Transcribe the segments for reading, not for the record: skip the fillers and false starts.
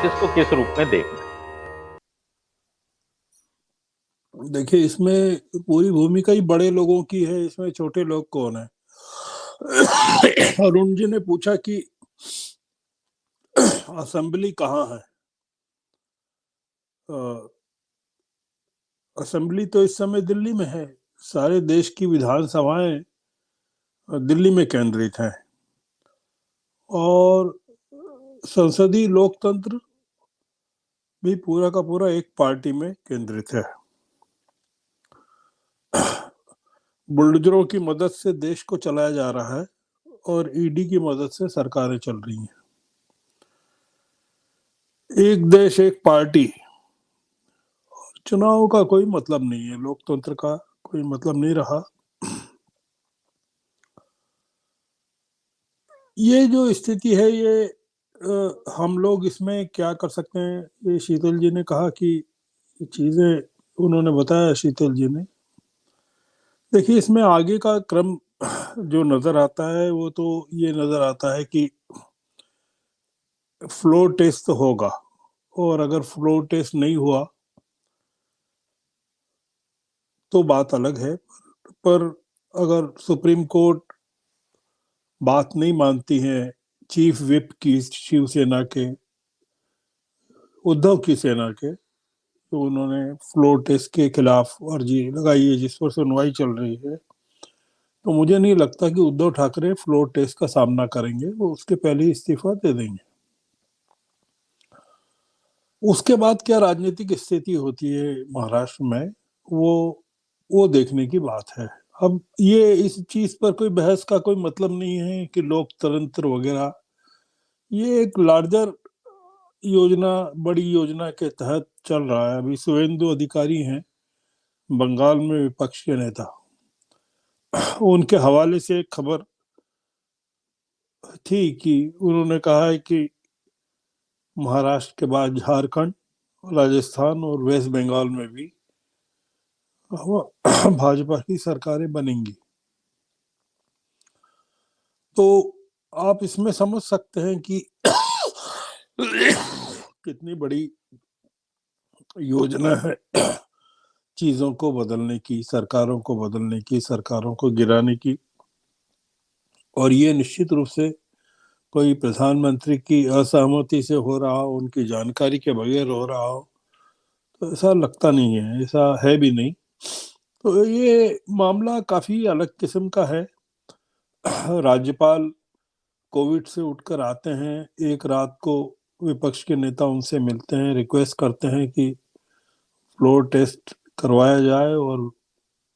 इसको किस रूप में देखना है? देखिए, इसमें पूरी भूमिका ही बड़े लोगों की है, इसमें छोटे लोग कौन है। अरुण जी ने पूछा कि असेंबली कहाँ है। असेंबली तो इस समय दिल्ली में है। सारे देश की विधानसभाएं दिल्ली में केंद्रित हैं और संसदीय लोकतंत्र भी पूरा का पूरा एक पार्टी में केंद्रित है। बुलडोजरों की मदद से देश को चलाया जा रहा है और ईडी की मदद से सरकारें चल रही हैं। एक देश एक पार्टी, चुनाव का कोई मतलब नहीं है, लोकतंत्र का कोई मतलब नहीं रहा। ये जो स्थिति है, ये हम लोग इसमें क्या कर सकते हैं। ये शीतल जी ने कहा कि चीजें उन्होंने बताया, शीतल जी ने। देखिए, इसमें आगे का क्रम जो नजर आता है वो तो ये नजर आता है कि फ्लोर टेस्ट तो होगा, और अगर फ्लोर टेस्ट नहीं हुआ तो बात अलग है। पर अगर सुप्रीम कोर्ट बात नहीं मानती है चीफ विप की, शिवसेना के, उद्धव की सेना के, तो उन्होंने फ्लोर टेस्ट के खिलाफ अर्जी लगाई है जिस पर सुनवाई चल रही है। तो मुझे नहीं लगता कि उद्धव ठाकरे फ्लोर टेस्ट का सामना करेंगे, वो उसके पहले ही इस्तीफा दे देंगे। उसके बाद क्या राजनीतिक स्थिति होती है महाराष्ट्र में, वो वो देखने की बात है। अब ये इस चीज पर कोई बहस का कोई मतलब नहीं है कि लोकतंत्र वगैरह। ये एक लार्जर योजना, बड़ी योजना के तहत चल रहा है। अभी शुभेंदु अधिकारी हैं बंगाल में विपक्ष के नेता, उनके हवाले से एक खबर थी कि उन्होंने कहा है कि महाराष्ट्र के बाद झारखंड, राजस्थान और वेस्ट बंगाल में भी भाजपा की सरकारें बनेंगी। तो आप इसमें समझ सकते हैं कि कितनी बड़ी योजना है चीजों को बदलने की, सरकारों को बदलने की, सरकारों को गिराने की। और ये निश्चित रूप से कोई प्रधानमंत्री की असहमति से हो रहा हो, उनकी जानकारी के बगैर हो रहा हो, तो ऐसा लगता नहीं है, ऐसा है भी नहीं। तो ये मामला काफी अलग किस्म का है। राज्यपाल कोविड से उठकर आते हैं, एक रात को विपक्ष के नेता उनसे मिलते हैं, रिक्वेस्ट करते हैं कि फ्लोर टेस्ट करवाया जाए और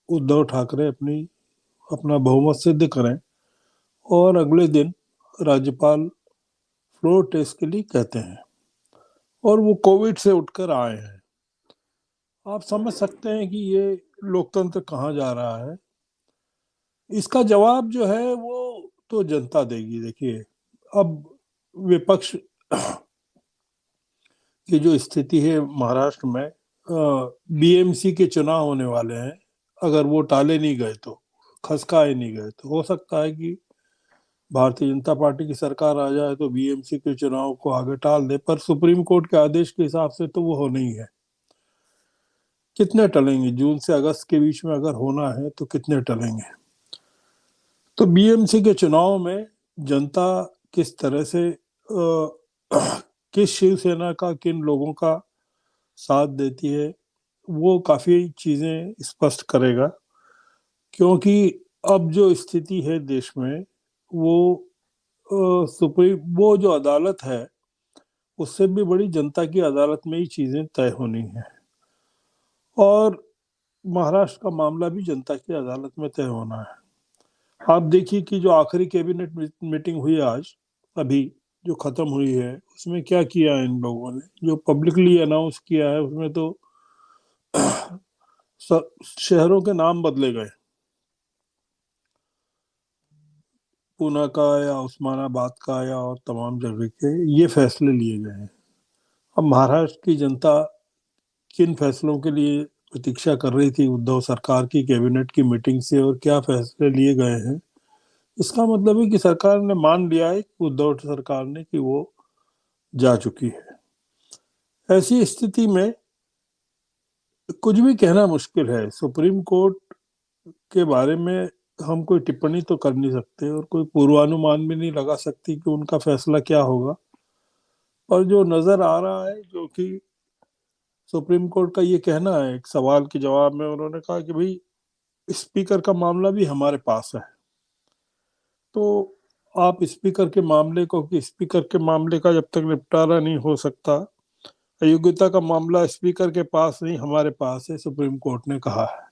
उद्धव ठाकरे अपना बहुमत सिद्ध करें। और अगले दिन राज्यपाल फ्लोर टेस्ट के लिए कहते हैं और वो कोविड से उठकर आए हैं। आप समझ सकते हैं कि ये लोकतंत्र कहाँ जा रहा है। इसका जवाब जो है वो तो जनता देगी। देखिए, अब विपक्ष की जो स्थिति है महाराष्ट्र में, बीएमसी के चुनाव होने वाले हैं। अगर वो टाले नहीं गए, तो खसकाए नहीं गए, तो हो सकता है कि भारतीय जनता पार्टी की सरकार आ जाए तो बीएमसी के चुनाव को आगे टाल दे। पर सुप्रीम कोर्ट के आदेश के हिसाब से तो वो होना ही है। कितने टलेंगे? जून से अगस्त के बीच में अगर होना है तो कितने टलेंगे? तो बीएमसी के चुनाव में जनता किस तरह से किस शिवसेना का, किन लोगों का साथ देती है, वो काफी चीजें स्पष्ट करेगा। क्योंकि अब जो स्थिति है देश में, वो सुप्रीम, वो जो अदालत है, उससे भी बड़ी जनता की अदालत में ही चीजें तय होनी है। और महाराष्ट्र का मामला भी जनता की अदालत में तय होना है। आप देखिए कि जो आखिरी कैबिनेट मीटिंग हुई आज, अभी जो खत्म हुई है, उसमें क्या किया है इन लोगों ने, जो पब्लिकली अनाउंस किया है उसमें तो शहरों के नाम बदले गए, पूना का या उस्मानाबाद का या और तमाम जगह के ये फैसले लिए गए हैं। अब महाराष्ट्र की जनता किन फैसलों के लिए प्रतीक्षा कर रही थी उद्धव सरकार की कैबिनेट की मीटिंग से, और क्या फैसले लिए गए हैं, इसका मतलब है कि सरकार ने मान लिया है, उद्धव सरकार ने, कि वो जा चुकी है। ऐसी स्थिति में कुछ भी कहना मुश्किल है। सुप्रीम कोर्ट के बारे में हम कोई टिप्पणी तो कर नहीं सकते और कोई पूर्वानुमान भी नहीं लगा सकती कि उनका फैसला क्या होगा। और जो नजर आ रहा है, जो कि सुप्रीम कोर्ट का ये कहना है, एक सवाल के जवाब में उन्होंने कहा कि भाई स्पीकर का मामला भी हमारे पास है। तो आप स्पीकर के मामले को, कि स्पीकर के मामले का जब तक निपटारा नहीं हो सकता, अयोग्यता का मामला स्पीकर के पास नहीं हमारे पास है, सुप्रीम कोर्ट ने कहा है।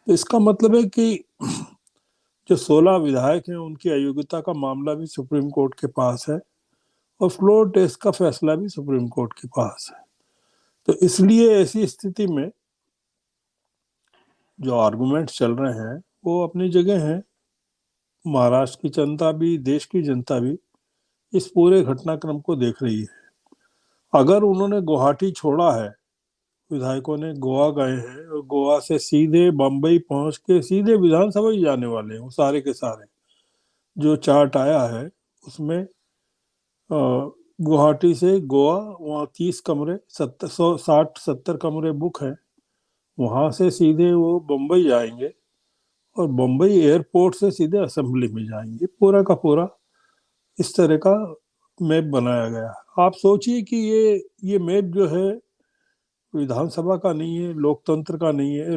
तो इसका मतलब है कि जो 16 विधायक हैं उनकी अयोग्यता का मामला भी सुप्रीम कोर्ट के पास है और फ्लोर टेस्ट का फैसला भी सुप्रीम कोर्ट के पास है। तो इसलिए ऐसी स्थिति में जो आर्गुमेंट चल रहे हैं वो अपनी जगह हैं। महाराष्ट्र की जनता भी, देश की जनता भी इस पूरे घटनाक्रम को देख रही है। अगर उन्होंने गुवाहाटी छोड़ा है, विधायकों ने गोवा गए हैं और गोवा से सीधे बम्बई पहुंच के सीधे विधानसभा ही जाने वाले हैं, वो सारे के सारे। जो चार्ट आया है उसमें गुवाहाटी से गोवा, वहाँ 30 कमरे, 60 कमरे बुक हैं। वहां से सीधे वो बम्बई जाएंगे और बम्बई एयरपोर्ट से सीधे असेंबली में जाएंगे। पूरा का पूरा इस तरह का मैप बनाया गया। आप सोचिए कि ये मैप जो है विधानसभा का नहीं है, लोकतंत्र का नहीं है,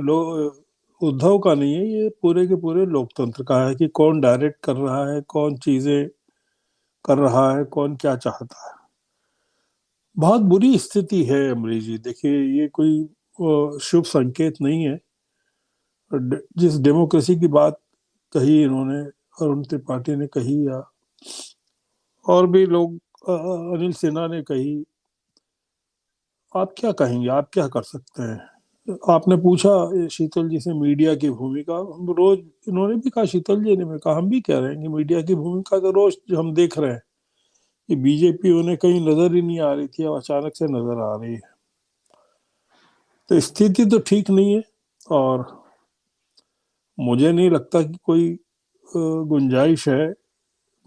उद्धव का नहीं है, ये पूरे के पूरे लोकतंत्र का है कि कौन डायरेक्ट कर रहा है, कौन चीजें कर रहा है, कौन क्या चाहता है। बहुत बुरी स्थिति है अमरीश जी। देखिए, ये कोई शुभ संकेत नहीं है। जिस डेमोक्रेसी की बात कही इन्होंने, अरुण त्रिपाठी ने कही, या और भी लोग, अनिल सिन्हा ने कही, आप क्या कहेंगे, आप क्या कर सकते हैं? आपने पूछा शीतल जी से मीडिया की भूमिका। हम रोज, इन्होंने भी कहा, शीतल जी ने भी कहा, हम भी कह रहे हैं कि मीडिया की भूमिका तो रोज हम देख रहे हैं कि बीजेपी उन्हें कहीं नजर ही नहीं आ रही थी, अब अचानक से नजर आ रही है। तो स्थिति तो ठीक नहीं है और मुझे नहीं लगता कि कोई गुंजाइश है।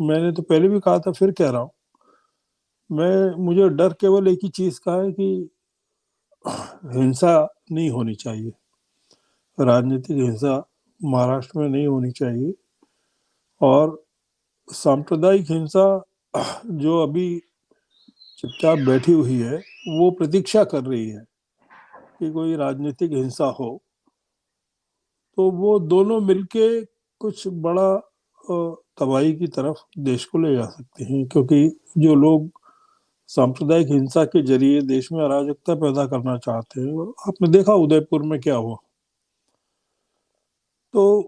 मैंने तो पहले भी कहा था, फिर कह रहा हूँ, मुझे डर केवल एक ही चीज का है कि हिंसा नहीं होनी चाहिए। राजनीतिक हिंसा महाराष्ट्र में नहीं होनी चाहिए। और सांप्रदायिक हिंसा जो अभी चुपचाप बैठी हुई है, वो प्रतीक्षा कर रही है कि कोई राजनीतिक हिंसा हो, तो वो दोनों मिलके कुछ बड़ा तबाही की तरफ देश को ले जा सकते हैं। क्योंकि जो लोग सांप्रदायिक हिंसा के जरिए देश में अराजकता पैदा करना चाहते हैं, आपने देखा उदयपुर में क्या हुआ। तो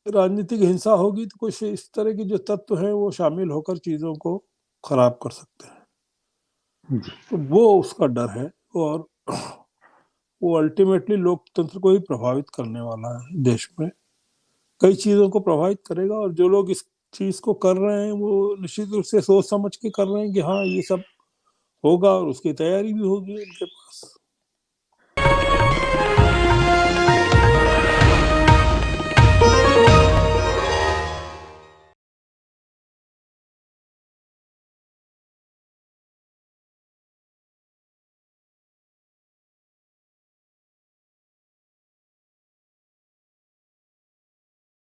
राजनीतिक हिंसा होगी तो कुछ इस तरह के जो तत्व हैं वो शामिल होकर चीजों को खराब कर सकते हैं। तो वो उसका डर है और वो अल्टीमेटली लोकतंत्र को ही प्रभावित करने वाला है। देश में कई चीजों को प्रभावित करेगा और जो लोग इस चीज को कर रहे हैं वो निश्चित रूप से सोच समझ के कर रहे हैं कि हाँ ये सब होगा और उसकी तैयारी भी होगी उनके पास।